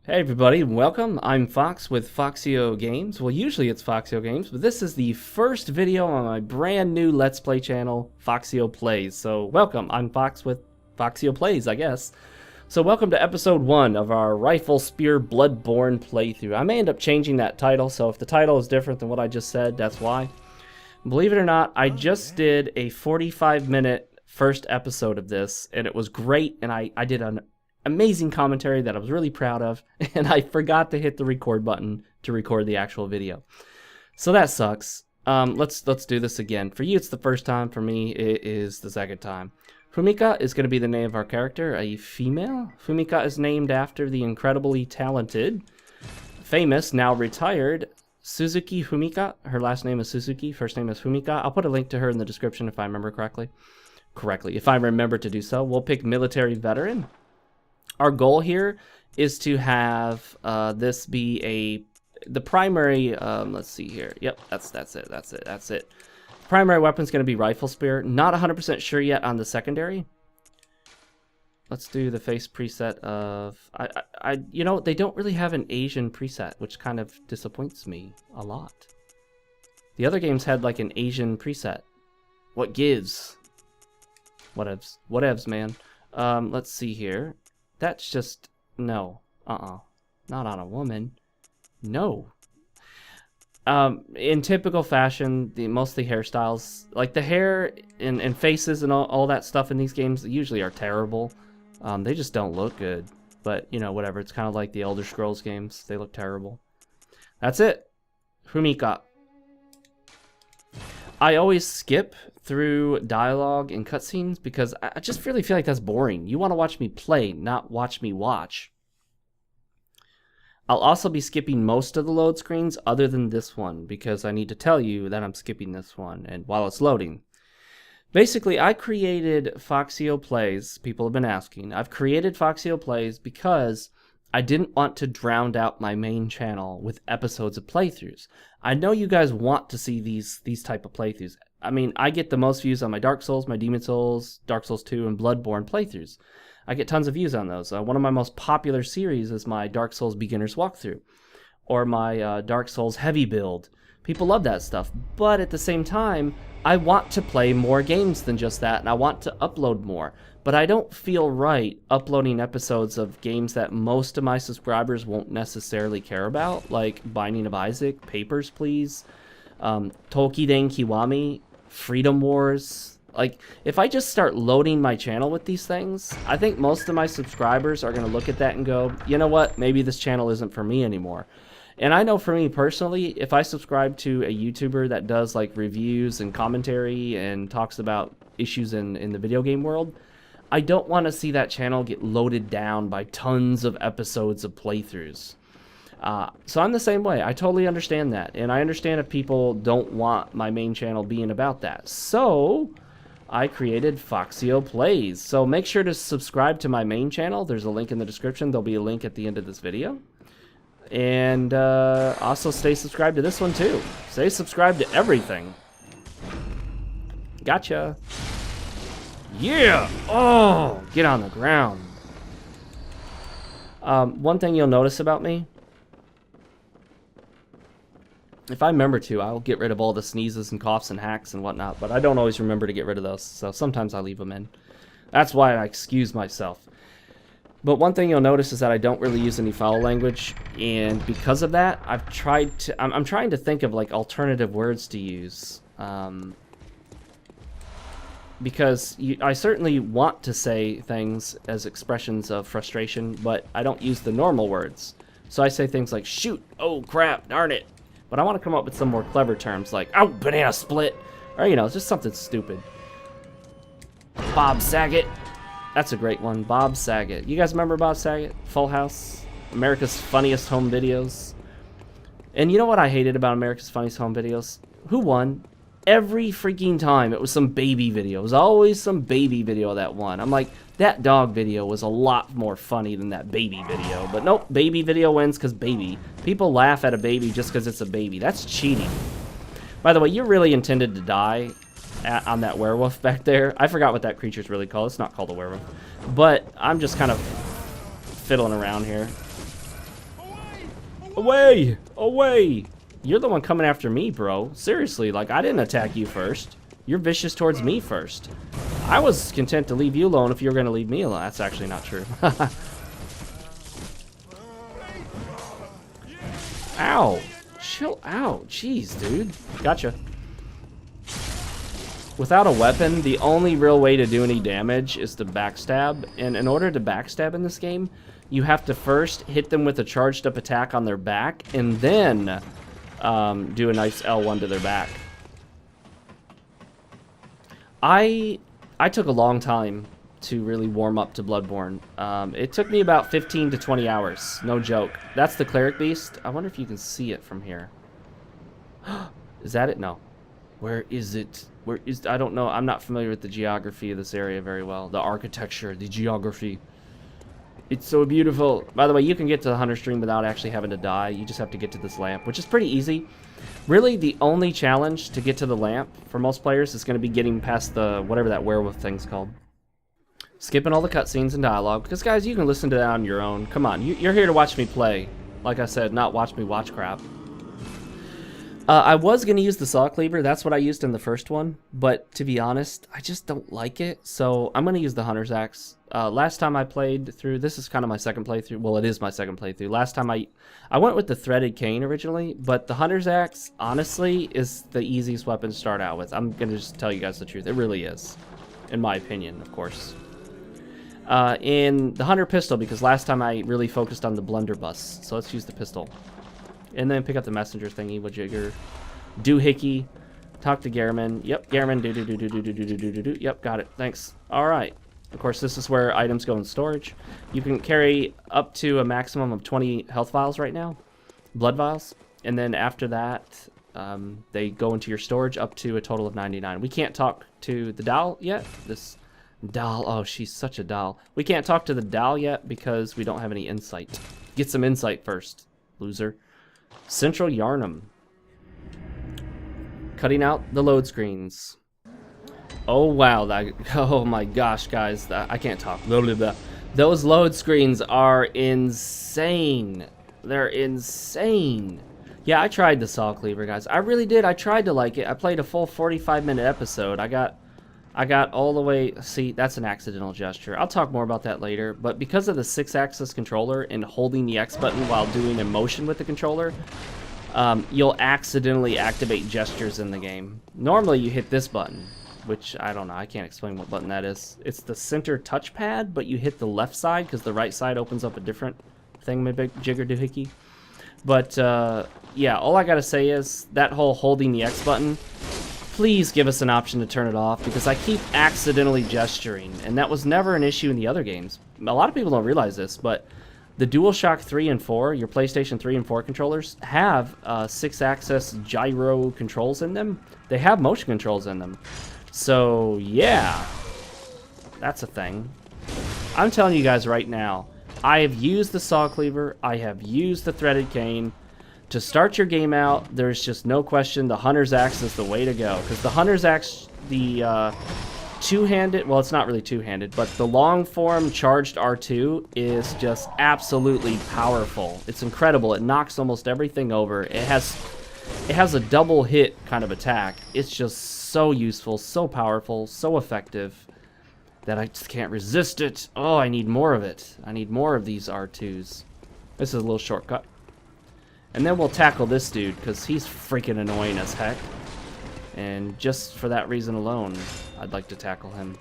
Hey everybody, welcome. I'm Fox with FoxeoGames. Well, usually it's FoxeoGames, but this is the first video on my brand new Let's Play channel, Foxeo Plays. So welcome, I'm Fox with Foxeo Plays, I guess. So welcome to episode 1 of our Rifle Spear Bloodborne playthrough. I may end up changing that title, so if the title is different than what I just said, that's why. Believe it or not, I just did a 45-minute first episode of this, and it was great, and I did an amazing commentary that I was really proud of, and I forgot to hit the record button to record the actual video. So that sucks. Let's do this again. For you, it's the first time. For me, it is the second time. Fumika is going to be the name of our character, a female. Fumika is named after the incredibly talented, famous, now retired, Suzuki Fumika. Her last name is Suzuki, first name is Fumika. I'll put a link to her in the description if I remember correctly. If I remember to do so. We'll pick military veteran. Our goal here is to have this be the primary, let's see here. Yep, that's it. Primary weapon is going to be rifle spear. Not 100% sure yet on the secondary. Let's do the face preset of, you know, they don't really have an Asian preset, which kind of disappoints me a lot. The other games had like an Asian preset. What gives? Whatevs, man. Let's see here. That's just, no, not on a woman, no. In typical fashion, most of the hairstyles, like the hair and faces and all that stuff in these games usually are terrible. They just don't look good, but you know, whatever, it's kind of like the Elder Scrolls games, they look terrible. That's it, Fumika. I always skip through dialogue and cutscenes because I just really feel like that's boring. You want to watch me play, not watch me watch. I'll also be skipping most of the load screens other than this one because I need to tell you that I'm skipping this one and while it's loading. Basically, I created Foxeo Plays. People have been asking. I've created Foxeo Plays because I didn't want to drown out my main channel with episodes of playthroughs. I know you guys want to see these type of playthroughs. I mean, I get the most views on my Dark Souls, my Demon Souls, Dark Souls 2, and Bloodborne playthroughs. I get tons of views on those. One of my most popular series is my Dark Souls Beginner's Walkthrough, or my Dark Souls Heavy Build. People love that stuff, but at the same time, I want to play more games than just that, and I want to upload more. But I don't feel right uploading episodes of games that most of my subscribers won't necessarily care about, like Binding of Isaac, Papers, Please, Tokiden Kiwami, Freedom Wars. Like, if I just start loading my channel with these things, I think most of my subscribers are going to look at that and go, you know what, maybe this channel isn't for me anymore. And I know for me personally, if I subscribe to a YouTuber that does like reviews and commentary and talks about issues in the video game world, I don't want to see that channel get loaded down by tons of episodes of playthroughs. So I'm the same way. I totally understand that. And I understand if people don't want my main channel being about that. So I created Foxeo Plays. So make sure to subscribe to my main channel. There's a link in the description. There'll be a link at the end of this video. And also stay subscribed to this one too. Stay subscribed to everything. Gotcha. Yeah! Oh! Get on the ground. One thing you'll notice about me, if I remember to, I'll get rid of all the sneezes and coughs and hacks and whatnot, but I don't always remember to get rid of those, so sometimes I leave them in. That's why I excuse myself. But one thing you'll notice is that I don't really use any foul language, and because of that, I'm trying to think of like alternative words to use. Because I certainly want to say things as expressions of frustration, but I don't use the normal words. So I say things like, shoot, oh crap, darn it. But I want to come up with some more clever terms like, oh, banana split. Or, you know, just something stupid. Bob Saget. That's a great one, Bob Saget. You guys remember Bob Saget? Full House? America's Funniest Home Videos? And you know what I hated about America's Funniest Home Videos? Who won? Every freaking time it was some baby video. It was always some baby video that won. I'm like, that dog video was a lot more funny than that baby video. But nope, baby video wins because baby. People laugh at a baby just because it's a baby. That's cheating. By the way, you're really intended to die on that werewolf back there. I forgot what that creature's really called. It's not called a werewolf. But I'm just kind of fiddling around here. Away! Away! You're the one coming after me, bro. Seriously, like, I didn't attack you first. You're vicious towards me first. I was content to leave you alone if you were going to leave me alone. That's actually not true. Ow! Chill out. Jeez, dude. Gotcha. Without a weapon, the only real way to do any damage is to backstab. And in order to backstab in this game, you have to first hit them with a charged up attack on their back, and then do a nice L1 to their back. I took a long time to really warm up to Bloodborne. It took me about 15 to 20 hours. No joke. That's the Cleric Beast. I wonder if you can see it from here. Is that it? No. Where is it? Where is... I don't know. I'm not familiar with the geography of this area very well. The architecture, the geography. It's so beautiful. By the way, you can get to the Hunter Stream without actually having to die. You just have to get to this lamp, which is pretty easy. Really, the only challenge to get to the lamp for most players is going to be getting past the... whatever that werewolf thing's called. Skipping all the cutscenes and dialogue, because guys, you can listen to that on your own. Come on, you're here to watch me play. Like I said, not watch me watch crap. I was going to use the saw cleaver. That's what I used in the first one. But to be honest, I just don't like it. So I'm going to use the Hunter's Axe. Last time I played through, this is kind of my second playthrough. Well, it is my second playthrough. Last time I went with the threaded cane originally. But the Hunter's Axe, honestly, is the easiest weapon to start out with. I'm going to just tell you guys the truth. It really is. In my opinion, of course. In the Hunter Pistol, because last time I really focused on the blunderbuss. So let's use the pistol. And then pick up the messenger thingy, Wajigger. Doohickey. Talk to Garriman. Yep, Garriman. Do. Yep, got it. Thanks. Alright. Of course, this is where items go in storage. You can carry up to a maximum of 20 health vials right now. Blood vials. And then after that, they go into your storage up to a total of 99. We can't talk to the doll yet. This doll. Oh, she's such a doll. We can't talk to the doll yet because we don't have any insight. Get some insight first, loser. Central Yharnam. Cutting out the load screens. Oh wow, oh my gosh, guys, I can't talk. Blah, blah, blah. Those load screens are insane. They're insane. Yeah, I tried the saw cleaver, guys. I really did. I tried to like it. I played a full 45-minute episode. I got all the way... See, that's an accidental gesture. I'll talk more about that later. But because of the 6-axis controller and holding the X button while doing a motion with the controller, you'll accidentally activate gestures in the game. Normally, you hit this button, which, I don't know. I can't explain what button that is. It's the center touchpad, but you hit the left side because the right side opens up a different thingamajigger doohickey. But, yeah, all I gotta say is that whole holding the X button... Please give us an option to turn it off, because I keep accidentally gesturing, and that was never an issue in the other games. A lot of people don't realize this, but the DualShock 3 and 4, your PlayStation 3 and 4 controllers, have 6-axis gyro controls in them. They have motion controls in them. So, yeah, that's a thing. I'm telling you guys right now, I have used the saw cleaver, I have used the threaded cane. To start your game out, there's just no question the Hunter's Axe is the way to go. Because the Hunter's Axe, the two-handed, well, it's not really two-handed, but the long-form charged R2 is just absolutely powerful. It's incredible. It knocks almost everything over. It has a double hit kind of attack. It's just so useful, so powerful, so effective that I just can't resist it. Oh, I need more of it. I need more of these R2s. This is a little shortcut. And then we'll tackle this dude, because he's freaking annoying as heck. And just for that reason alone, I'd like to tackle him.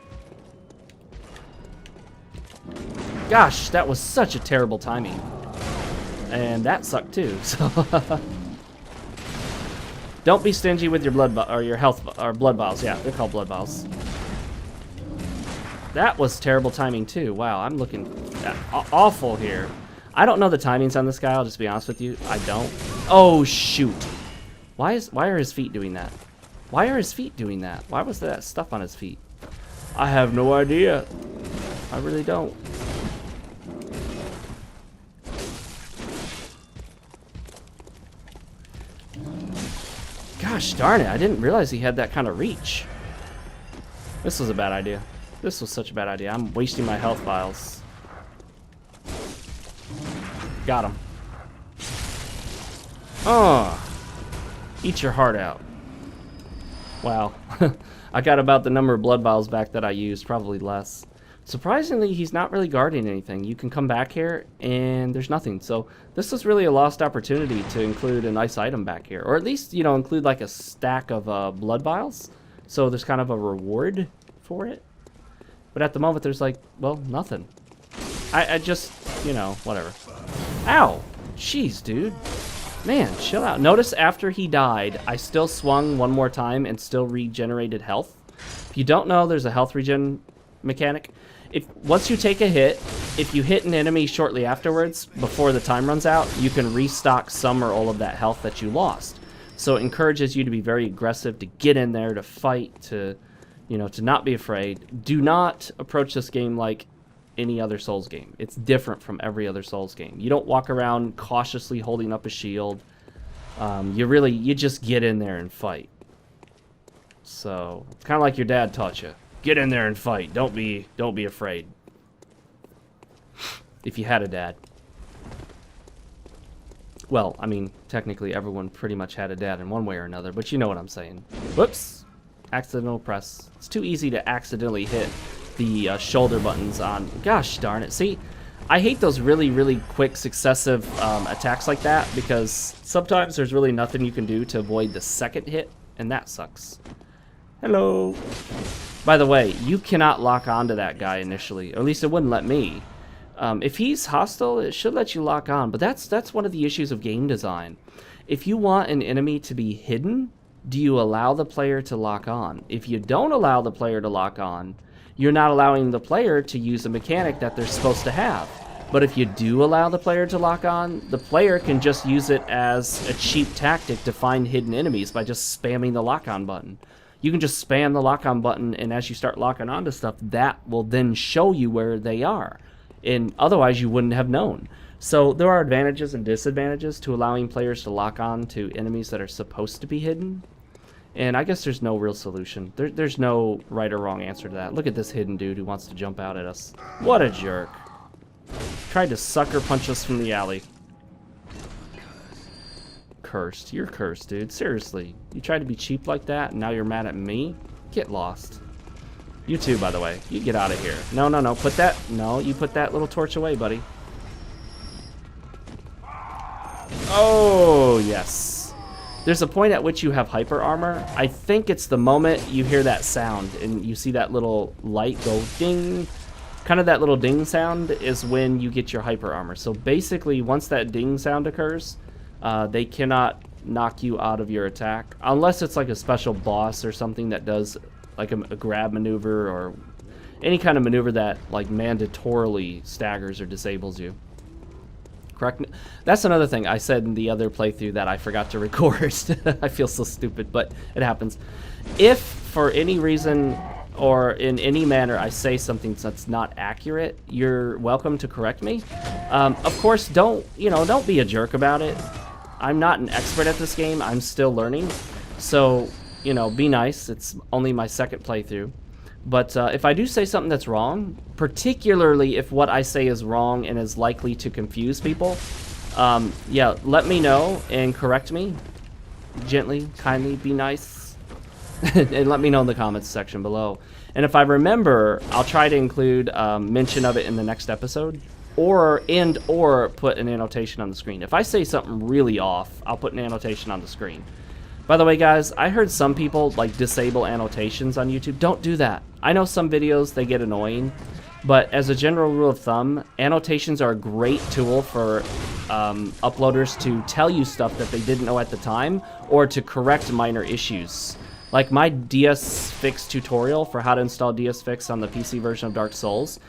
Gosh, that was such a terrible timing. And that sucked too, so... Don't be stingy with your your health, or blood vials. Yeah, they're called blood vials. That was terrible timing too. Wow, I'm looking awful here. I don't know the timings on this guy, I'll just be honest with you. I don't. Oh, shoot. Why are his feet doing that? Why are his feet doing that? Why was that stuff on his feet? I have no idea. I really don't. Gosh darn it, I didn't realize he had that kind of reach. This was a bad idea. This was such a bad idea. I'm wasting my health vials. Got him. Eat your heart out. Wow. I got about the number of blood vials back that I used, probably less. Surprisingly, he's not really guarding anything. You can come back here, and there's nothing. So this is really a lost opportunity to include a nice item back here. Or at least, you know, include like a stack of blood vials. So there's kind of a reward for it. But at the moment, there's like, well, nothing. I just, you know, whatever. Ow! Jeez, dude. Man, chill out. Notice after he died, I still swung one more time and still regenerated health. If you don't know, there's a health regen mechanic. Once you take a hit, if you hit an enemy shortly afterwards, before the time runs out, you can restock some or all of that health that you lost. So it encourages you to be very aggressive, to get in there, to fight, to, you know, to not be afraid. Do not approach this game like any other Souls game. It's different from every other Souls game. You don't walk around cautiously holding up a shield. You just get in there and fight. So it's kind of like your dad taught you. Get in there and fight. Don't be afraid. If you had a dad. Well, I mean, technically everyone pretty much had a dad in one way or another, but you know what I'm saying. Whoops. Accidental press. It's too easy to accidentally hit the shoulder buttons on. Gosh darn it. See, I hate those really, really quick successive attacks like that, because sometimes there's really nothing you can do to avoid the second hit, and that sucks. Hello. By the way, you cannot lock onto that guy initially, or at least it wouldn't let me. If he's hostile, it should let you lock on, but that's one of the issues of game design. If you want an enemy to be hidden, do you allow the player to lock on? If you don't allow the player to lock on, you're not allowing the player to use a mechanic that they're supposed to have. But if you do allow the player to lock on, the player can just use it as a cheap tactic to find hidden enemies by just spamming the lock-on button. You can just spam the lock-on button, and as you start locking onto stuff, that will then show you where they are. And otherwise, you wouldn't have known. So there are advantages and disadvantages to allowing players to lock on to enemies that are supposed to be hidden. And I guess there's no real solution. There's no right or wrong answer to that. Look at this hidden dude who wants to jump out at us. What a jerk. Tried to sucker punch us from the alley. Cursed. You're cursed, dude. Seriously. You tried to be cheap like that, and now you're mad at me? Get lost. You too, by the way. You get out of here. No, no, no. Put that... No, you put that little torch away, buddy. Oh, yes. There's a point at which you have hyper armor. I think it's the moment you hear that sound, and you see that little light go ding. Kind of that little ding sound is when you get your hyper armor. So basically, once that ding sound occurs... they cannot knock you out of your attack unless it's like a special boss or something that does like a grab maneuver or any kind of maneuver that like mandatorily staggers or disables you. Correct me. That's another thing I said in the other playthrough that I forgot to record. I feel so stupid, but it happens. If for any reason or in any manner I say something that's not accurate, you're welcome to correct me. Of course, don't be a jerk about it. I'm not an expert at this game. I'm still learning. So, be nice. It's only my second playthrough. But if I do say something that's wrong, particularly if what I say is wrong and is likely to confuse people, yeah, let me know and correct me. Gently, kindly, be nice. And let me know in the comments section below. And if I remember, I'll try to include mention of it in the next episode. Or put an annotation on the screen. If I say something really off, I'll put an annotation on the screen. By the way, guys, I heard some people like disable annotations on YouTube. Don't do that. I know some videos, they get annoying. But as a general rule of thumb, annotations are a great tool for uploaders to tell you stuff that they didn't know at the time, or to correct minor issues. Like my DS Fix tutorial for how to install DS Fix on the PC version of Dark Souls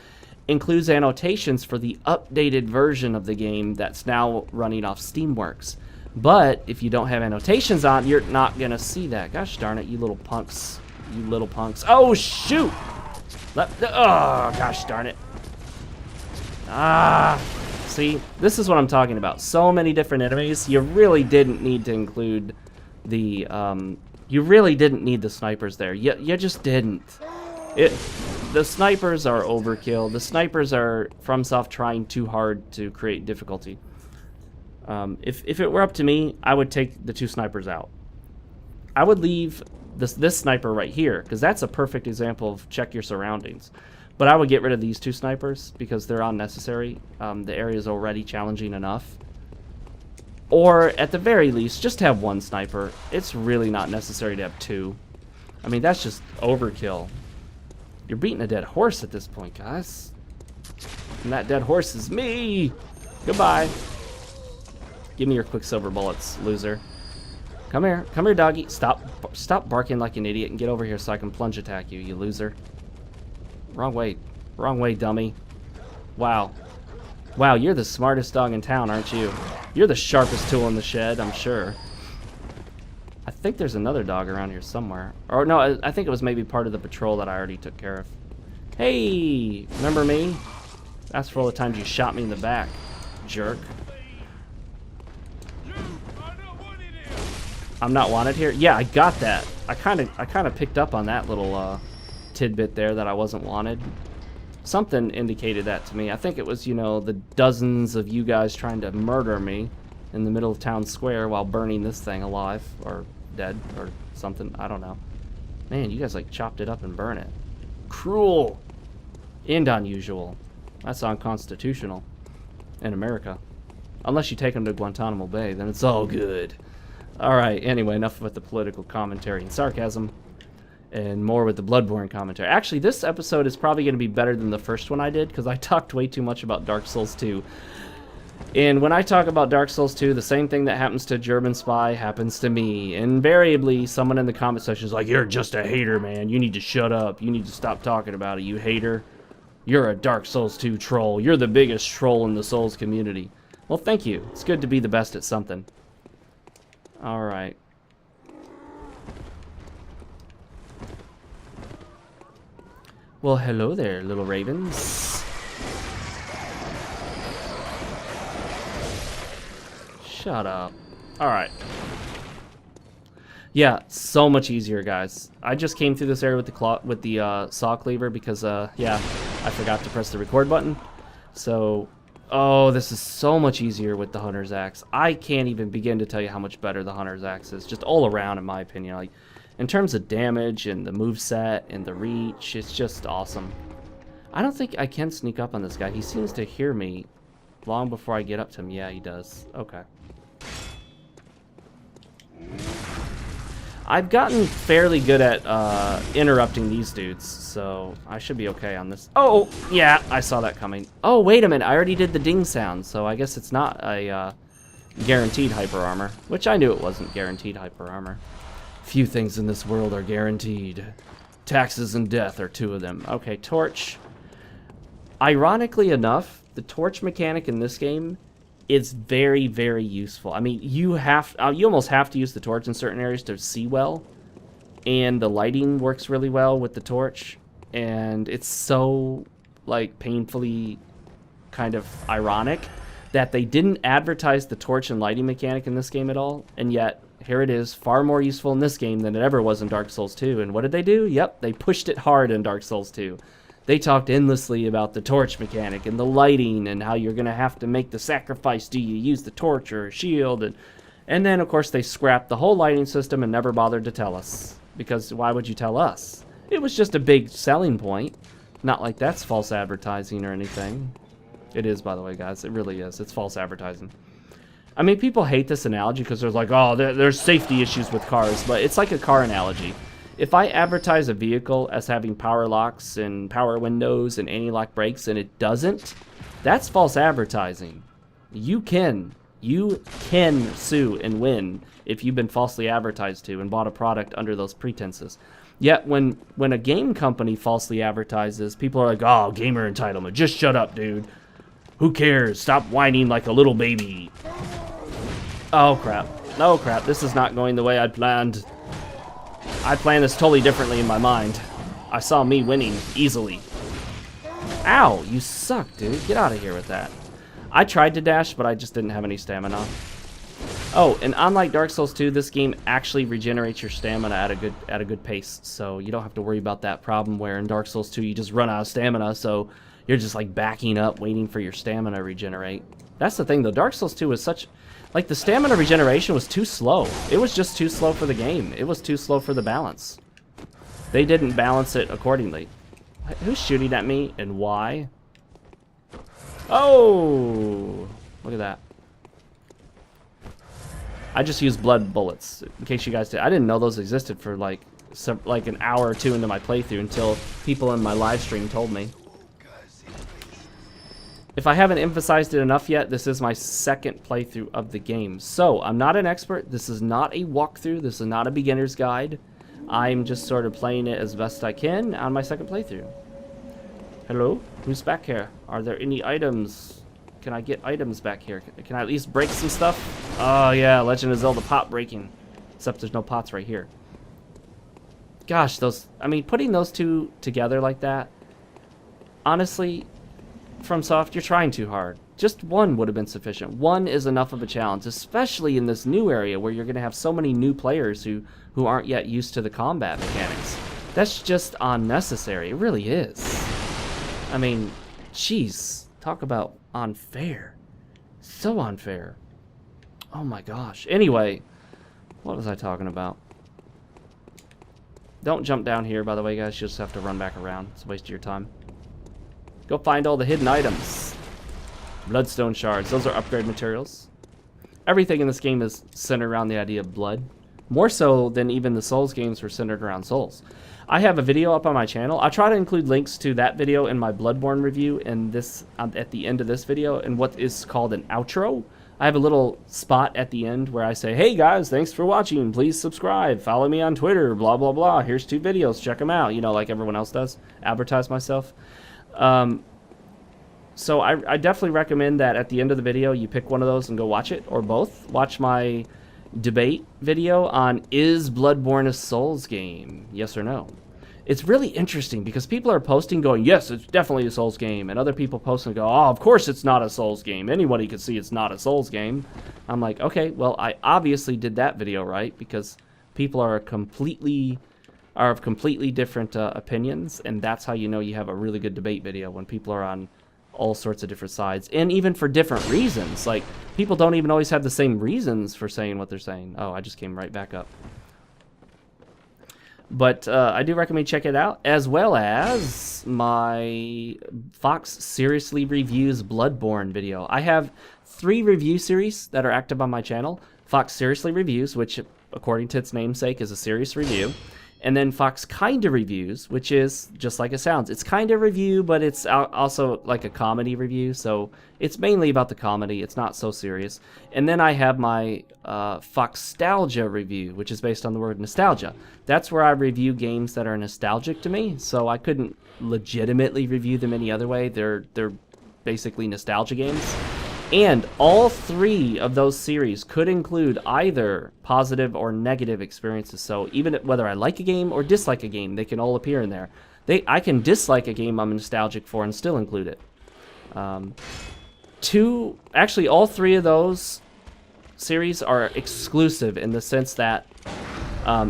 includes annotations for the updated version of the game that's now running off Steamworks. But if you don't have annotations on, you're not gonna see that. Gosh darn it, you little punks. You little punks. Oh, shoot! Oh, gosh darn it. See, this is what I'm talking about. So many different enemies. You really didn't need to include the, you really didn't need the snipers there. You just didn't. The snipers are overkill. The snipers are FromSoft trying too hard to create difficulty. If it were up to me, I would take the 2 snipers out. I would leave this sniper right here, because that's a perfect example of check your surroundings. But I would get rid of these 2 snipers because they're unnecessary. The area is already challenging enough. Or, at the very least, just have 1 sniper. It's really not necessary to have 2. I mean, that's just overkill. You're beating a dead horse at this point, guys. And that dead horse is me! Goodbye. Give me your Quicksilver bullets, loser. Come here, doggy. Stop barking like an idiot and get over here so I can plunge attack you, you loser. Wrong way, dummy. Wow, you're the smartest dog in town, aren't you? You're the sharpest tool in the shed, I'm sure. I think there's another dog around here somewhere. Or no, I think it was maybe part of the patrol that I already took care of. Hey, remember me? That's for all the times you shot me in the back, jerk. I'm not wanted here? Yeah, I got that. I kind of picked up on that little tidbit there that I wasn't wanted. Something indicated that to me. I think it was, you know, the dozens of you guys trying to murder me in the middle of town square while burning this thing alive or dead or something. I don't know. Man, you guys like chopped it up and burn it. Cruel and unusual. That's unconstitutional in America. Unless you take them to Guantanamo Bay, then it's all good. Alright, anyway, enough with the political commentary and sarcasm, and more with the Bloodborne commentary. Actually, this episode is probably going to be better than the first one I did, because I talked way too much about Dark Souls 2. And when I talk about Dark Souls 2, the same thing that happens to German Spy happens to me. Invariably, someone in the comment section is like, "You're just a hater, man. You need to shut up. You need to stop talking about it, you hater. You're a Dark Souls 2 troll. You're the biggest troll in the Souls community." Well, thank you. It's good to be the best at something. Alright. Well, hello there, little ravens. Shut up. Alright. Yeah, so much easier, guys. I just came through this area with the saw cleaver because, yeah, I forgot to press the record button. So... oh, this is so much easier with the Hunter's Axe. I can't even begin to tell you how much better the Hunter's Axe is, just all around, in my opinion. Like, in terms of damage and the moveset and the reach, it's just awesome. I don't think I can sneak up on this guy. He seems to hear me long before I get up to him. Yeah, he does. Okay. I've gotten fairly good at interrupting these dudes, so I should be okay on this. Oh, yeah, I saw that coming. Oh, wait a minute, I already did the ding sound, so I guess it's not a guaranteed hyper armor, which I knew it wasn't guaranteed hyper armor. Few things in this world are guaranteed. Taxes and death are 2 of them. Okay, torch. Ironically enough, the torch mechanic in this game is very, very useful. I mean, you almost have to use the torch in certain areas to see well, and the lighting works really well with the torch, and it's so, like, painfully kind of ironic that they didn't advertise the torch and lighting mechanic in this game at all, and yet here it is, far more useful in this game than it ever was in Dark Souls 2. And what did they do? Yep, they pushed it hard in Dark Souls 2. They talked endlessly about the torch mechanic and the lighting and how you're going to have to make the sacrifice. Do you use the torch or a shield? And then, of course, they scrapped the whole lighting system and never bothered to tell us. Because why would you tell us? It was just a big selling point. Not like that's false advertising or anything. It is, by the way, guys. It really is. It's false advertising. I mean, people hate this analogy because they're like, oh, there's safety issues with cars. But it's like a car analogy. If I advertise a vehicle as having power locks and power windows and anti-lock brakes and it doesn't, that's false advertising. You can sue and win if you've been falsely advertised to and bought a product under those pretenses. Yet when a game company falsely advertises, people are like, oh, gamer entitlement, just shut up, dude. Who cares? Stop whining like a little baby. Oh, crap. Oh, crap. This is not going the way I'd planned. I planned this totally differently in my mind. I saw me winning easily. Ow, you suck, dude. Get out of here with that. I tried to dash, but I just didn't have any stamina. Oh, and unlike Dark Souls 2, this game actually regenerates your stamina at a good pace, so you don't have to worry about that problem where in Dark Souls 2 you just run out of stamina, so you're just like backing up, waiting for your stamina to regenerate. That's the thing, though. Dark Souls 2 was such... Like, the stamina regeneration was too slow. It was just too slow for the game. It was too slow for the balance. They didn't balance it accordingly. Who's shooting at me and why? Oh! Look at that. I just used blood bullets, in case you guys did. I didn't know those existed for like an hour or two into my playthrough until people in my live stream told me. If I haven't emphasized it enough yet, this is my second playthrough of the game. So, I'm not an expert. This is not a walkthrough. This is not a beginner's guide. I'm just sort of playing it as best I can on my second playthrough. Hello? Who's back here? Are there any items? Can I get items back here? Can I at least break some stuff? Oh, yeah, Legend of Zelda pot breaking. Except there's no pots right here. Gosh, those... I mean, putting those two together like that... Honestly, FromSoft, you're trying too hard. Just one would have been sufficient. One is enough of a challenge, especially in this new area where you're going to have so many new players who aren't yet used to the combat mechanics. That's just unnecessary. It really is. I mean, jeez. Talk about unfair. So unfair. Oh my gosh. Anyway, what was I talking about? Don't jump down here, by the way, guys. You just have to run back around. It's a waste of your time. Go find all the hidden items. Bloodstone shards. Those are upgrade materials. Everything in this game is centered around the idea of blood. More so than even the Souls games were centered around souls. I have a video up on my channel. I try to include links to that video in my Bloodborne review and this at the end of this video in what is called an outro. I have a little spot at the end where I say, hey guys, thanks for watching. Please subscribe. Follow me on Twitter. Blah, blah, blah. Here's 2 videos. Check them out. You know, like everyone else does. Advertise myself. So I definitely recommend that at the end of the video you pick one of those and go watch it, or both. Watch my debate video on is Bloodborne a Souls game? Yes or no? It's really interesting because people are posting going, yes, it's definitely a Souls game, and other people post and go, oh, of course it's not a Souls game. Anybody could see it's not a Souls game. I'm like, okay, well, I obviously did that video right because people are of completely different opinions, and that's how you know you have a really good debate video, when people are on all sorts of different sides, and even for different reasons. Like, people don't even always have the same reasons for saying what they're saying. Oh, I just came right back up. But I do recommend check it out, as well as my Fox Seriously Reviews Bloodborne video. I have 3 review series that are active on my channel. Fox Seriously Reviews, which, according to its namesake, is a serious review. And then Fox Kinda Reviews, which is just like it sounds. It's kind of review, but it's also like a comedy review. So it's mainly about the comedy. It's not so serious. And then I have my Foxstalgia review, which is based on the word nostalgia. That's where I review games that are nostalgic to me. So I couldn't legitimately review them any other way. They're basically nostalgia games. And all 3 of those series could include either positive or negative experiences. So even whether I like a game or dislike a game, they can all appear in there. I can dislike a game I'm nostalgic for and still include it. Actually, all 3 of those series are exclusive in the sense that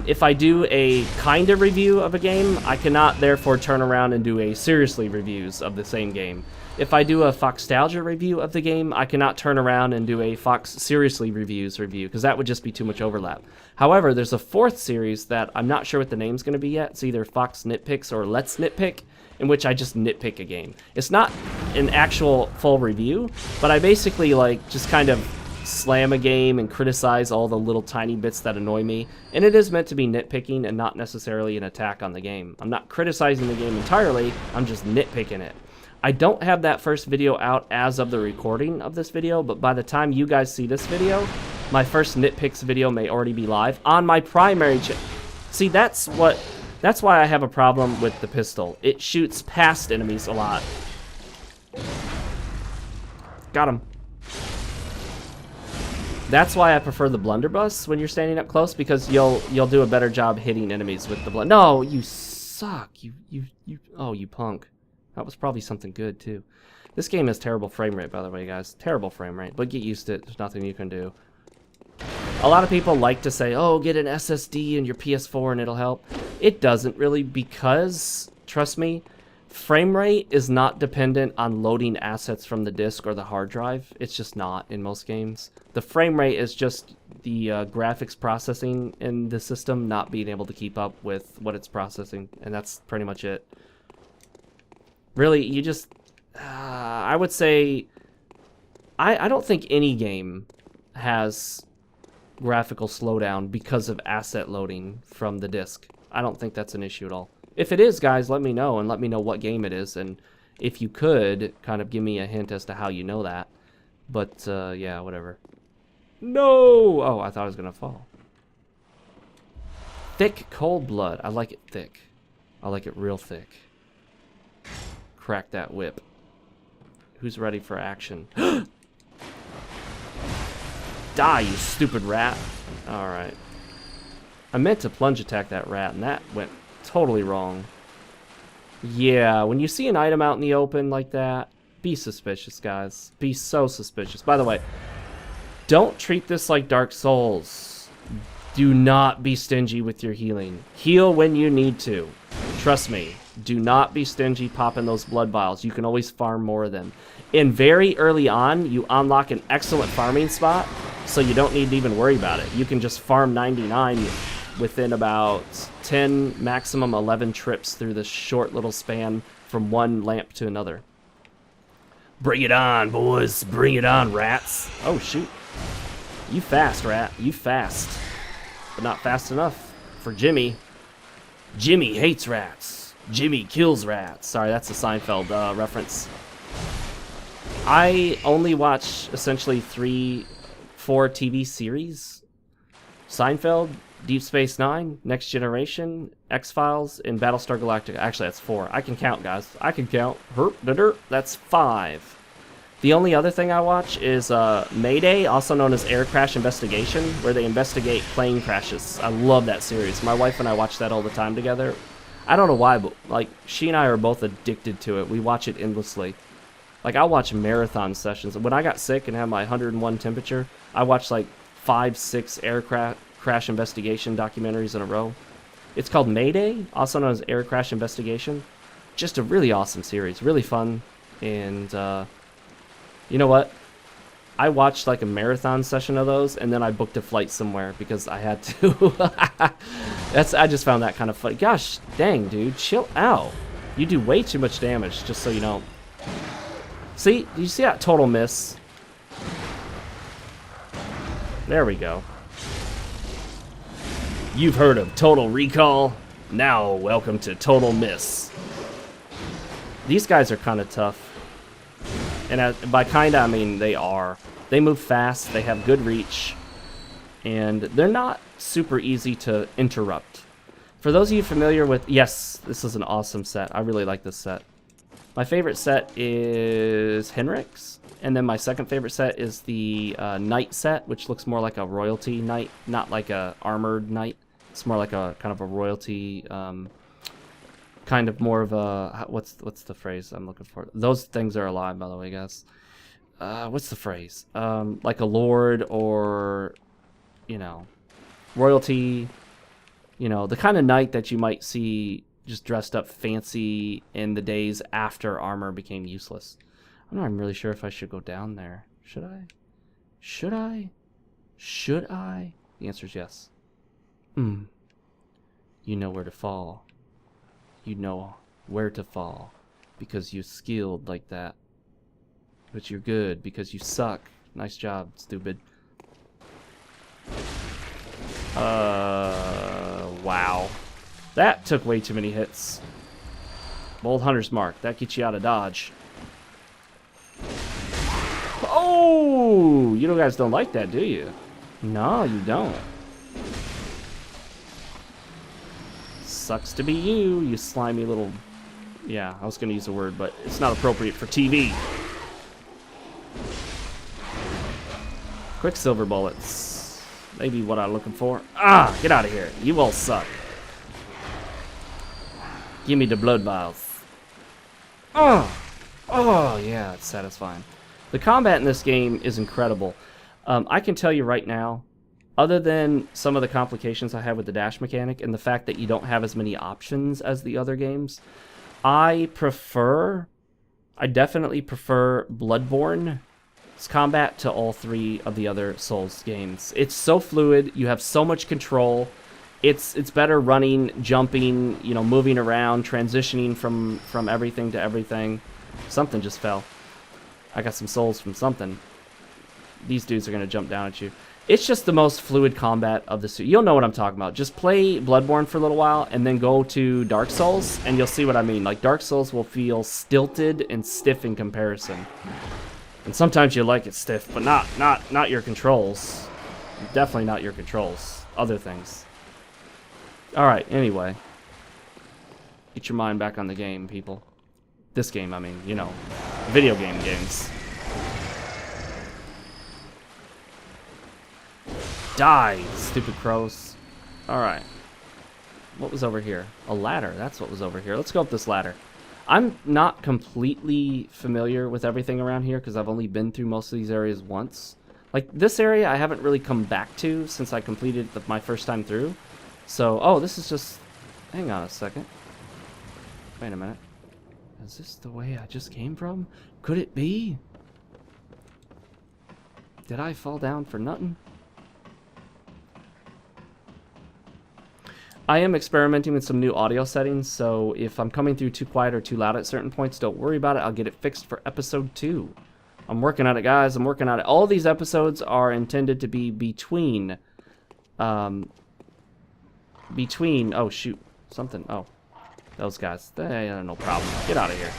if I do a kind of review of a game, I cannot therefore turn around and do a seriously reviews of the same game. If I do a Foxstalgia review of the game, I cannot turn around and do a Fox Seriously Reviews review, because that would just be too much overlap. However, there's a 4th series that I'm not sure what the name's going to be yet. It's either Fox Nitpicks or Let's Nitpick, in which I just nitpick a game. It's not an actual full review, but I basically like just kind of slam a game and criticize all the little tiny bits that annoy me. And it is meant to be nitpicking and not necessarily an attack on the game. I'm not criticizing the game entirely, I'm just nitpicking it. I don't have that first video out as of the recording of this video, but by the time you guys see this video, my first nitpicks video may already be live on my primary channel. See, that's why I have a problem with the pistol. It shoots past enemies a lot. Got him. That's why I prefer the blunderbuss when you're standing up close, because you'll do a better job hitting enemies with the blunder. No, you suck. Oh, you punk. That was probably something good, too. This game has terrible frame rate, by the way, guys. Terrible frame rate, but get used to it. There's nothing you can do. A lot of people like to say, oh, get an SSD in your PS4 and it'll help. It doesn't really, because, trust me, Frame rate is not dependent on loading assets from the disk or the hard drive. It's just not in most games. The frame rate is just the graphics processing in the system not being able to keep up with what it's processing, and that's pretty much it. Really, you just... I would say... I don't think any game has graphical slowdown because of asset loading from the disk. I don't think that's an issue at all. If it is, guys, let me know, and let me know what game it is, and if you could, kind of give me a hint as to how you know that. But, yeah, whatever. No! Oh, I thought I was gonna fall. Thick cold blood. I like it thick. I like it real thick. Crack that whip. Who's ready for action? Die, you stupid rat. Alright. I meant to plunge attack that rat, and that went totally wrong. Yeah, when you see an item out in the open like that, be suspicious, guys. Be so suspicious. By the way, don't treat this like Dark Souls. Do not be stingy with your healing. Heal when you need to. Trust me. Do not be stingy popping those blood vials. You can always farm more of them. And very early on, you unlock an excellent farming spot, so you don't need to even worry about it. You can just farm 99 within about 10, maximum 11 trips through this short little span from one lamp to another. Bring it on, boys. Bring it on, rats. Oh, shoot. You fast, rat. You fast. But not fast enough for Jimmy. Jimmy hates rats. Jimmy kills rats. Sorry, that's a Seinfeld reference. I only watch essentially 3-4 TV series. Seinfeld, Deep Space Nine, Next Generation, X-Files, and Battlestar Galactica. Actually, that's 4. I can count, guys. I can count. That's 5. The only other thing I watch is Mayday, also known as Air Crash Investigation, where they investigate plane crashes. I love that series. My wife and I watch that all the time together. I don't know why, but like she and I are both addicted to it. We watch it endlessly. Like, I'll watch marathon sessions. When I got sick and had my 101 temperature, I watched like 5-6 aircraft crash investigation documentaries in a row. It's called Mayday, also known as Air Crash Investigation. Just a really awesome series, really fun. And you know what? I watched like a marathon session of those, and then I booked a flight somewhere because I had to. I just found that kind of funny. Gosh, dang, dude, chill out. You do way too much damage, just so you know. See, do you see that total miss? There we go. You've heard of Total Recall? Now, welcome to Total Miss. These guys are kind of tough. And by kinda, I mean they are. They move fast, they have good reach, and they're not super easy to interrupt. For those of you familiar with... Yes, this is an awesome set. I really like this set. My favorite set is Henrik's, and then my second favorite set is the Knight set, which looks more like a royalty knight, not like a armored knight. It's more like a kind of a royalty, kind of more of a... What's the phrase I'm looking for? Those things are alive, by the way, guys. What's the phrase? Like a lord or, you know, royalty, you know, the kind of knight that you might see just dressed up fancy in the days after armor became useless. I'm not even really sure if I should go down there. Should I? Should I? Should I? The answer is yes. You know where to fall. You know where to fall because you're skilled like that. But you're good because you suck. Nice job, stupid. Wow. That took way too many hits. Bold Hunter's Mark. That gets you out of dodge. Oh! You guys don't like that, do you? No, you don't. Sucks to be you, you slimy little... Yeah, I was going to use a word, but it's not appropriate for TV. Quicksilver bullets. Maybe what I'm looking for. Ah! Get out of here. You all suck. Give me the blood vials. Oh! Oh, yeah, it's satisfying. The combat in this game is incredible. I can tell you right now, other than some of the complications I have with the dash mechanic and the fact that you don't have as many options as the other games, I definitely prefer Bloodborne's combat to all 3 of the other Souls games. It's so fluid. You have so much control. It's better running, jumping, you know, moving around, transitioning from everything to everything. Something just fell. I got some souls from something. These dudes are going to jump down at you. It's just the most fluid combat of the suit. You'll know what I'm talking about. Just play Bloodborne for a little while and then go to Dark Souls and you'll see what I mean. Like, Dark Souls will feel stilted and stiff in comparison. And sometimes you like it stiff, but not your controls. Definitely not your controls. Other things. Alright, anyway. Get your mind back on the game, people. This game, I mean, you know. Video games. Die, stupid crows. Alright. What was over here? A ladder. That's what was over here. Let's go up this ladder. I'm not completely familiar with everything around here because I've only been through most of these areas once. Like, this area I haven't really come back to since I completed my first time through. So, oh, this is just... Hang on a second. Wait a minute. Is this the way I just came from? Could it be? Did I fall down for nothing? I am experimenting with some new audio settings, so if I'm coming through too quiet or too loud at certain points, don't worry about it. I'll get it fixed for episode 2. I'm working on it, guys. I'm working on it. All these episodes are intended to be between... oh shoot, something, oh, those guys, no problem, get out of here.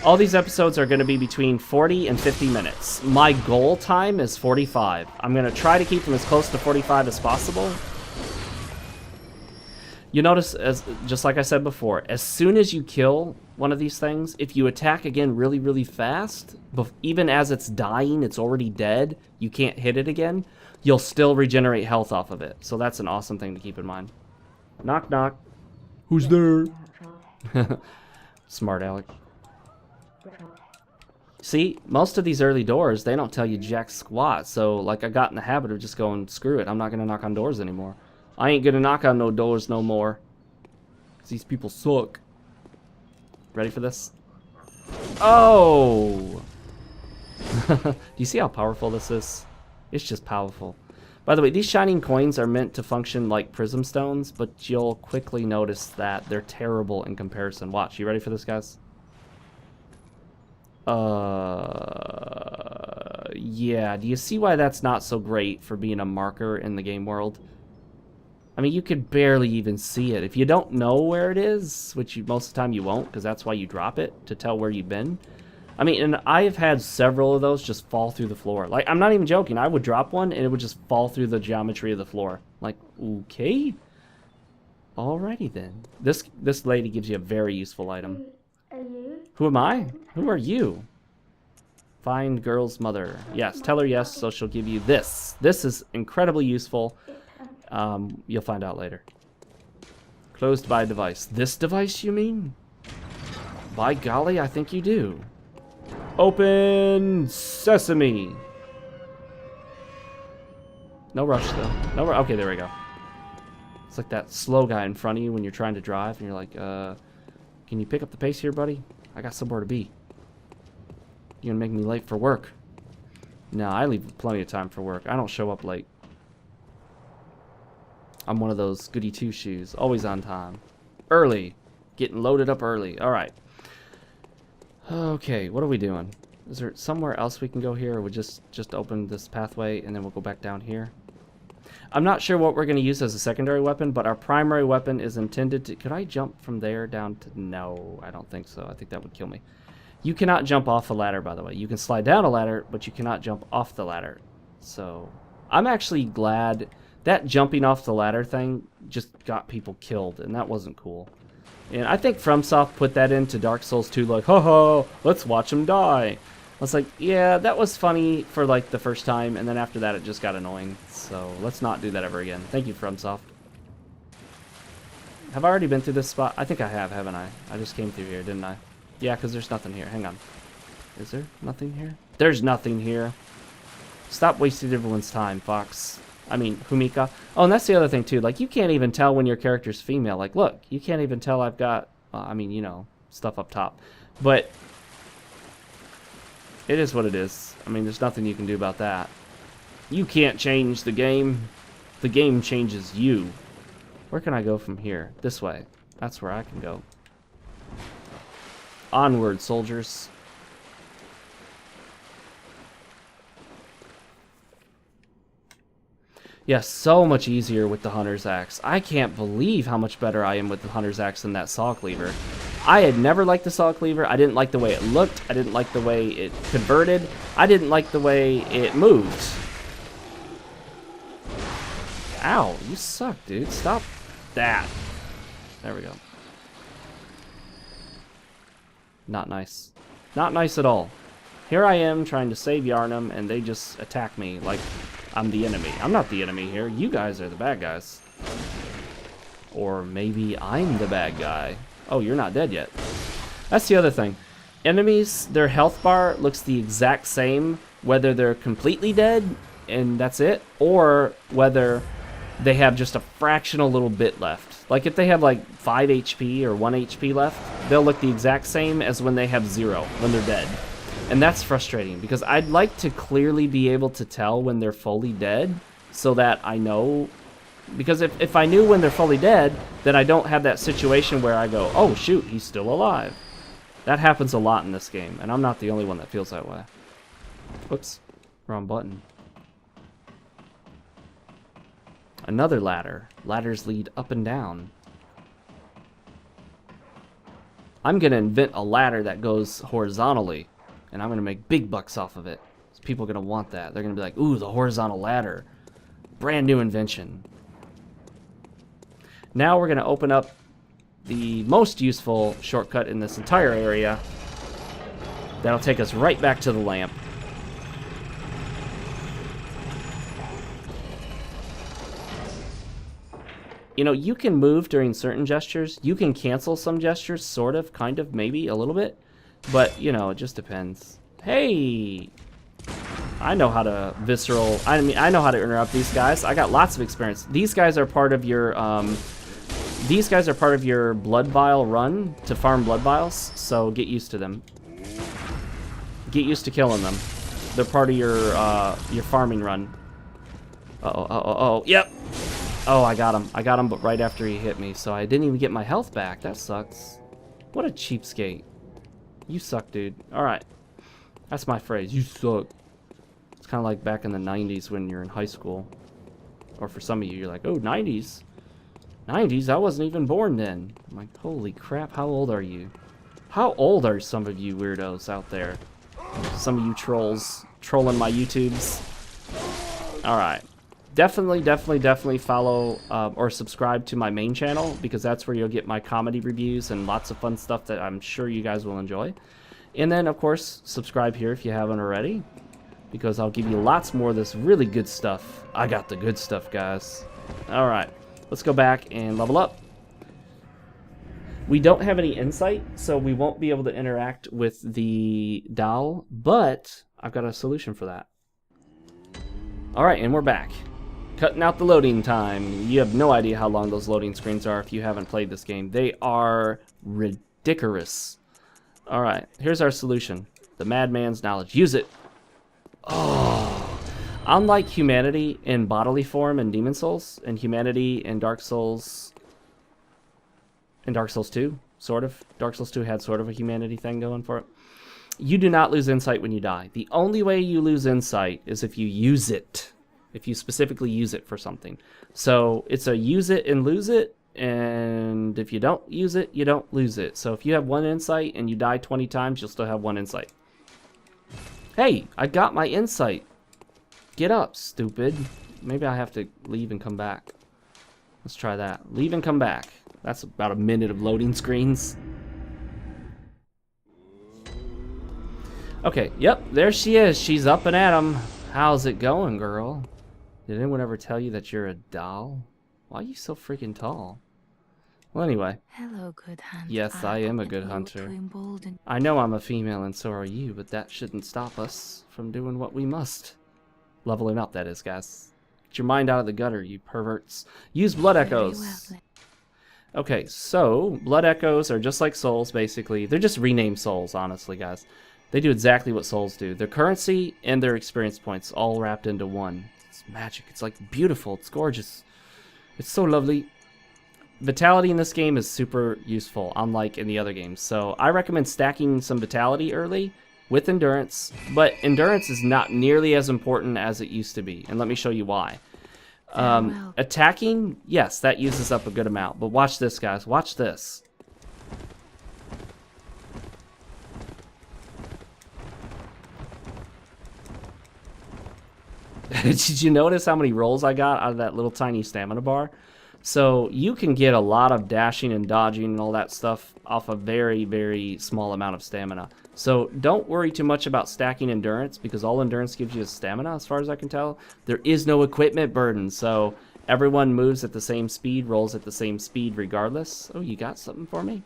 All these episodes are going to be between 40 and 50 minutes. My goal time is 45. I'm going to try to keep them as close to 45 as possible. You notice, just like I said before, as soon as you kill one of these things, if you attack again really, really fast, even as it's dying, it's already dead, you can't hit it again, you'll still regenerate health off of it. So that's an awesome thing to keep in mind. Knock, knock. Who's there? Smart Alec. See, most of these early doors, they don't tell you jack squat. So, like, I got in the habit of just going, screw it. I'm not going to knock on doors anymore. I ain't going to knock on no doors no more. 'Cause these people suck. Ready for this? Oh! Do you see how powerful this is? It's just powerful. By the way, these shining coins are meant to function like prism stones, but you'll quickly notice that they're terrible in comparison. Watch, you ready for this, guys? Yeah, do you see why that's not so great for being a marker in the game world? I mean, you could barely even see it. If you don't know where it is, which most of the time you won't, because that's why you drop it, to tell where you've been. I mean, and I've had several of those just fall through the floor. Like, I'm not even joking. I would drop one, and it would just fall through the geometry of the floor. Like, okay. Alrighty, then. This lady gives you a very useful item. Are you? Who am I? Who are you? Find girl's mother. Yes, tell her yes, so she'll give you this. This is incredibly useful. You'll find out later. Closed by device. This device, you mean? By golly, I think you do. Open sesame. No rush, though. No rush. Okay, there we go. It's like that slow guy in front of you when you're trying to drive, and you're like, can you pick up the pace here, buddy? I got somewhere to be. You're gonna make me late for work. No, I leave plenty of time for work. I don't show up late. I'm one of those goody two-shoes. Always on time. Early. Getting loaded up early. Alright. Okay, what are we doing? Is there somewhere else we can go here? Or we just open this pathway and then we'll go back down here? I'm not sure what we're going to use as a secondary weapon, but our primary weapon is intended to... Could I jump from there down to... No, I don't think so. I think that would kill me. You cannot jump off a ladder, by the way. You can slide down a ladder, but you cannot jump off the ladder. So, I'm actually glad that jumping off the ladder thing just got people killed, and that wasn't cool. And I think FromSoft put that into Dark Souls 2, like, ho, let's watch them die. I was like, yeah, that was funny for, like, the first time, and then after that it just got annoying. So, let's not do that ever again. Thank you, FromSoft. Have I already been through this spot? I think I have, haven't I? I just came through here, didn't I? Yeah, because there's nothing here. Hang on. Is there nothing here? There's nothing here. Stop wasting everyone's time, Fox. I mean, Humika. Oh, and that's the other thing, too. Like, you can't even tell when your character's female. Like, look, you can't even tell I've got... I mean, you know, stuff up top. But it is what it is. I mean, there's nothing you can do about that. You can't change the game. The game changes you. Where can I go from here? This way. That's where I can go. Onward, soldiers. Yeah, so much easier with the Hunter's Axe. I can't believe how much better I am with the Hunter's Axe than that Saw Cleaver. I had never liked the Saw Cleaver. I didn't like the way it looked. I didn't like the way it converted. I didn't like the way it moved. Ow, you suck, dude. Stop that. There we go. Not nice. Not nice at all. Here I am trying to save Yharnam, and they just attack me like I'm the enemy. I'm not the enemy here. You guys are the bad guys. Or maybe I'm the bad guy. Oh, you're not dead yet. That's the other thing. Enemies, their health bar looks the exact same, whether they're completely dead, and that's it, or whether they have just a fractional little bit left. Like if they have like 5 HP or 1 HP left, they'll look the exact same as when they have 0, when they're dead. And that's frustrating, because I'd like to clearly be able to tell when they're fully dead, so that I know. Because if I knew when they're fully dead, then I don't have that situation where I go, oh shoot, he's still alive. That happens a lot in this game, and I'm not the only one that feels that way. Whoops, wrong button. Another ladder. Ladders lead up and down. I'm going to invent a ladder that goes horizontally, and I'm going to make big bucks off of it. So people are going to want that. They're going to be like, ooh, the horizontal ladder. Brand new invention. Now we're going to open up the most useful shortcut in this entire area. That'll take us right back to the lamp. You know, you can move during certain gestures. You can cancel some gestures, sort of, kind of, maybe, a little bit. But, you know, it just depends. Hey! I know how to visceral... I mean, I know how to interrupt these guys. I got lots of experience. These guys are part of your, blood vial run to farm blood vials, so get used to them. Get used to killing them. They're part of your farming run. Uh-oh, yep! Oh, I got him, but right after he hit me, so I didn't even get my health back. That sucks. What a cheapskate. You suck, dude. Alright. That's my phrase. You suck. It's kind of like back in the 90s when you're in high school. Or for some of you, you're like, oh, 90s? 90s? I wasn't even born then. I'm like, holy crap, how old are you? How old are some of you weirdos out there? Some of you trolls trolling my YouTubes. Alright. Definitely follow or subscribe to my main channel, because that's where you'll get my comedy reviews and lots of fun stuff that I'm sure you guys will enjoy. And then, of course, subscribe here if you haven't already, because I'll give you lots more of this really good stuff. I got the good stuff, guys. Alright, let's go back and level up. We don't have any insight, so we won't be able to interact with the doll, but I've got a solution for that. Alright, and we're back. Cutting out the loading time. You have no idea how long those loading screens are if you haven't played this game. They are ridiculous. Alright, here's our solution. The madman's knowledge. Use it. Oh. Unlike humanity in bodily form in Demon Souls, and humanity in Dark Souls... In Dark Souls 2, sort of. Dark Souls 2 had sort of a humanity thing going for it. You do not lose insight when you die. The only way you lose insight is if you use it. If you specifically use it for something. So it's a use it and lose it, and if you don't use it, you don't lose it. So if you have 1 insight and you die 20 times, you'll still have 1 insight. Hey, I got my insight. Get up, stupid. Maybe I have to leave and come back. Let's try that. Leave and come back. That's about a minute of loading screens. Okay, yep, there she is. She's up and at 'em. How's it going, girl? Did anyone ever tell you that you're a doll? Why are you so freaking tall? Well, anyway. Hello, good hunter. Yes, I am a good hunter. I know I'm a female and so are you, but that shouldn't stop us from doing what we must. Leveling up, that is, guys. Get your mind out of the gutter, you perverts. Use blood echoes. Okay, so Blood Echoes are just like souls, basically. They're just renamed souls, honestly, guys. They do exactly what souls do. Their currency and their experience points all wrapped into one. It's magic. It's like beautiful. It's gorgeous. It's so lovely. Vitality in this game is super useful, unlike in the other games. So I recommend stacking some vitality early with endurance, but endurance is not nearly as important as it used to be, and let me show you why. Attacking, yes, that uses up a good amount, but watch this, guys. Watch this. Did you notice how many rolls I got out of that little tiny stamina bar? So you can get a lot of dashing and dodging and all that stuff off a very, very small amount of stamina. So don't worry too much about stacking endurance, because all endurance gives you is stamina, as far as I can tell. There is no equipment burden, so everyone moves at the same speed, rolls at the same speed regardless. Oh, you got something for me?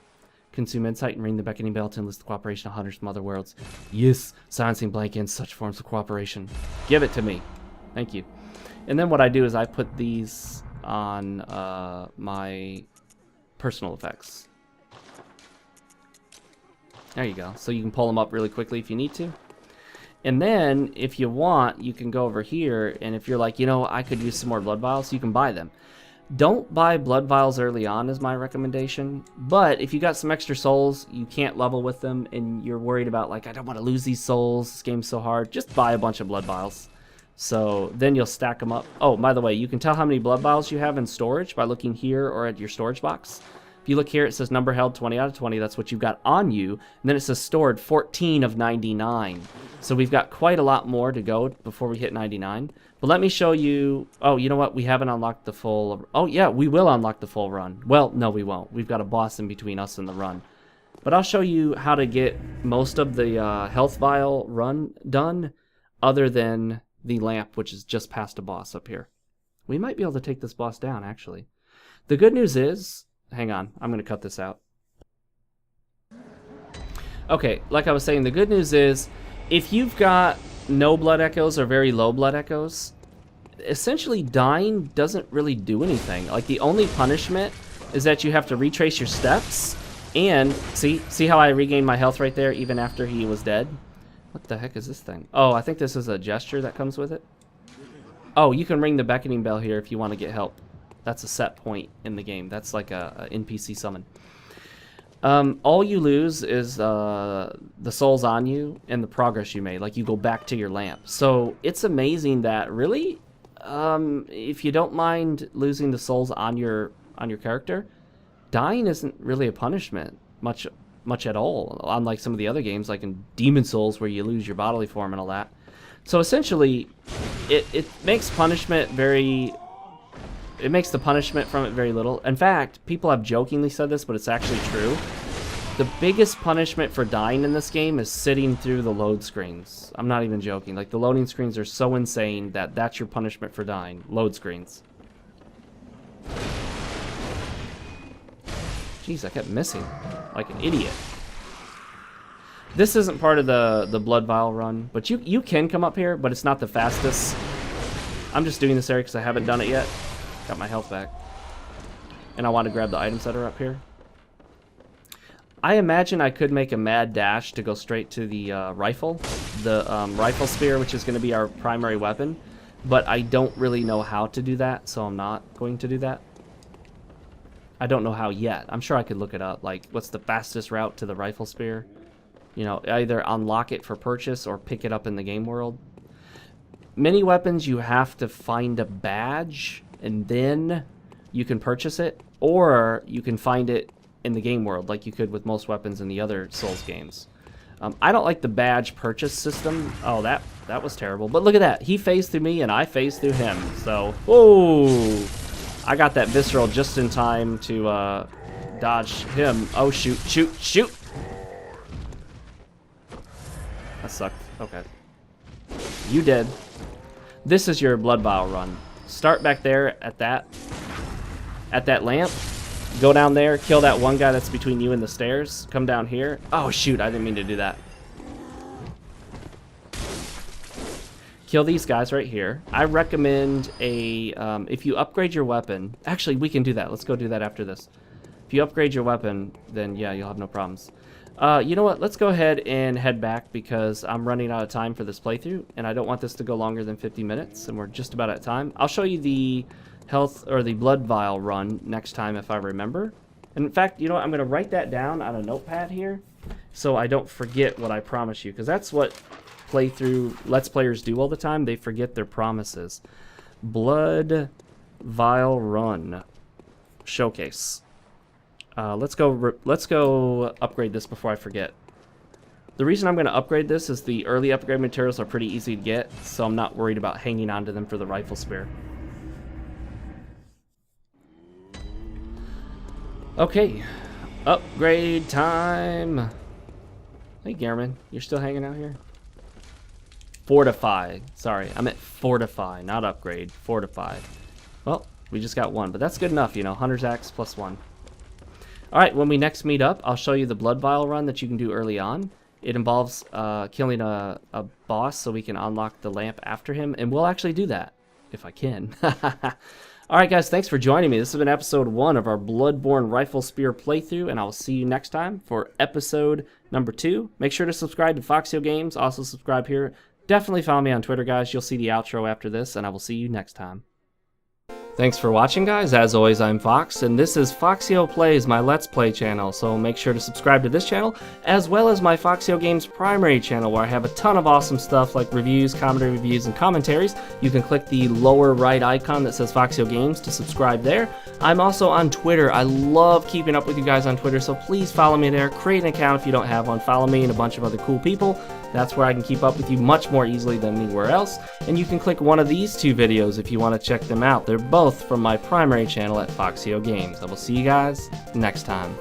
Consume insight and ring the beckoning bell to enlist the cooperation of hunters from other worlds. Yes, silencing blank and such forms of cooperation. Give it to me. Thank you. And then what I do is I put these on my personal effects. There you go. So you can pull them up really quickly if you need to. And then, if you want, you can go over here, and if you're like, you know, I could use some more blood vials, you can buy them. Don't buy blood vials early on is my recommendation, but if you got some extra souls, you can't level with them, and you're worried about, like, I don't want to lose these souls, this game's so hard, just buy a bunch of blood vials. So then you'll stack them up. Oh, by the way, you can tell how many blood vials you have in storage by looking here or at your storage box. If you look here, it says number held 20 out of 20. That's what you've got on you. And then it says stored 14 of 99. So we've got quite a lot more to go before we hit 99. But let me show you. Oh, you know what? We haven't unlocked the full. Oh, yeah, we will unlock the full run. Well, no, we won't. We've got a boss in between us and the run. But I'll show you how to get most of the health vial run done, other than the lamp, which is just past a boss up here. We might be able to take this boss down, actually. The good news is, hang on, I'm going to cut this out. Okay, like I was saying, the good news is, if you've got no blood echoes or very low blood echoes, essentially dying doesn't really do anything. Like, the only punishment is that you have to retrace your steps, and see how I regained my health right there even after he was dead? What the heck is this thing? Oh, I think this is a gesture that comes with it. Oh, you can ring the beckoning bell here if you want to get help. That's a set point in the game. That's like a NPC summon. All you lose is the souls on you and the progress you made. Like, you go back to your lamp. So it's amazing that, really, if you don't mind losing the souls on your character, dying isn't really a punishment much at all, unlike some of the other games, like in Demon Souls, where you lose your bodily form and all that. So essentially, it makes punishment very... It makes the punishment from it very little. In fact, people have jokingly said this, but it's actually true. The biggest punishment for dying in this game is sitting through the load screens. I'm not even joking. Like, the loading screens are so insane that that's your punishment for dying. Load screens. Jeez, I kept missing. Like an idiot. This isn't part of the blood vial run, but you can come up here, but it's not the fastest. I'm just doing this area because I haven't done it yet. Got my health back. And I want to grab the items that are up here. I imagine I could make a mad dash to go straight to the rifle. The rifle spear, which is going to be our primary weapon. But I don't really know how to do that, so I'm not going to do that. I don't know how yet. I'm sure I could look it up. Like, what's the fastest route to the rifle spear? You know, either unlock it for purchase or pick it up in the game world. Many weapons, you have to find a badge and then you can purchase it, or you can find it in the game world like you could with most weapons in the other Souls games. I don't like the badge purchase system. Oh, that was terrible. But look at that. He phased through me and I phased through him. So, whoa! I got that visceral just in time to dodge him. Oh, shoot, shoot, shoot! That sucked. Okay. You did. This is your blood vial run. Start back there at that lamp. Go down there, kill that one guy that's between you and the stairs. Come down here. Oh, shoot, I didn't mean to do that. Kill these guys right here. I recommend if you upgrade your weapon... Actually, we can do that. Let's go do that after this. If you upgrade your weapon, then yeah, you'll have no problems. You know what? Let's go ahead and head back because I'm running out of time for this playthrough, and I don't want this to go longer than 50 minutes, and we're just about at time. I'll show you the health or the blood vial run next time if I remember. And in fact, you know what? I'm going to write that down on a notepad here so I don't forget what I promise you, because that's what playthrough Let's Players do all the time. They forget their promises. Blood vial run showcase. Let's go upgrade this before I forget. The reason I'm going to upgrade this is the early upgrade materials are pretty easy to get, so I'm not worried about hanging on to them for the rifle spear. Okay, upgrade time. Hey, Gehrman, you're still hanging out here? Fortify. Sorry, I meant fortify, not upgrade. Fortify. Well, we just got one, but that's good enough, you know. Hunter's Axe +1. Alright, when we next meet up, I'll show you the blood vial run that you can do early on. It involves killing a boss so we can unlock the lamp after him, and we'll actually do that, if I can. Alright guys, thanks for joining me. This has been episode 1 of our Bloodborne Rifle Spear playthrough, and I will see you next time for episode number 2. Make sure to subscribe to FoxeoGames. Also subscribe here. Definitely follow me on Twitter, guys. You'll see the outro after this, and I will see you next time. Thanks for watching, guys. As always, I'm Fox, and this is Foxeo Plays, my Let's Play channel, so make sure to subscribe to this channel, as well as my FoxeoGames primary channel, where I have a ton of awesome stuff like reviews, comedy reviews, and commentaries. You can click the lower right icon that says FoxeoGames to subscribe there. I'm also on Twitter. I love keeping up with you guys on Twitter, so please follow me there. Create an account if you don't have one. Follow me and a bunch of other cool people. That's where I can keep up with you much more easily than anywhere else. And you can click one of these 2 videos if you want to check them out. They're both from my primary channel at FoxeoGames. I will see you guys next time.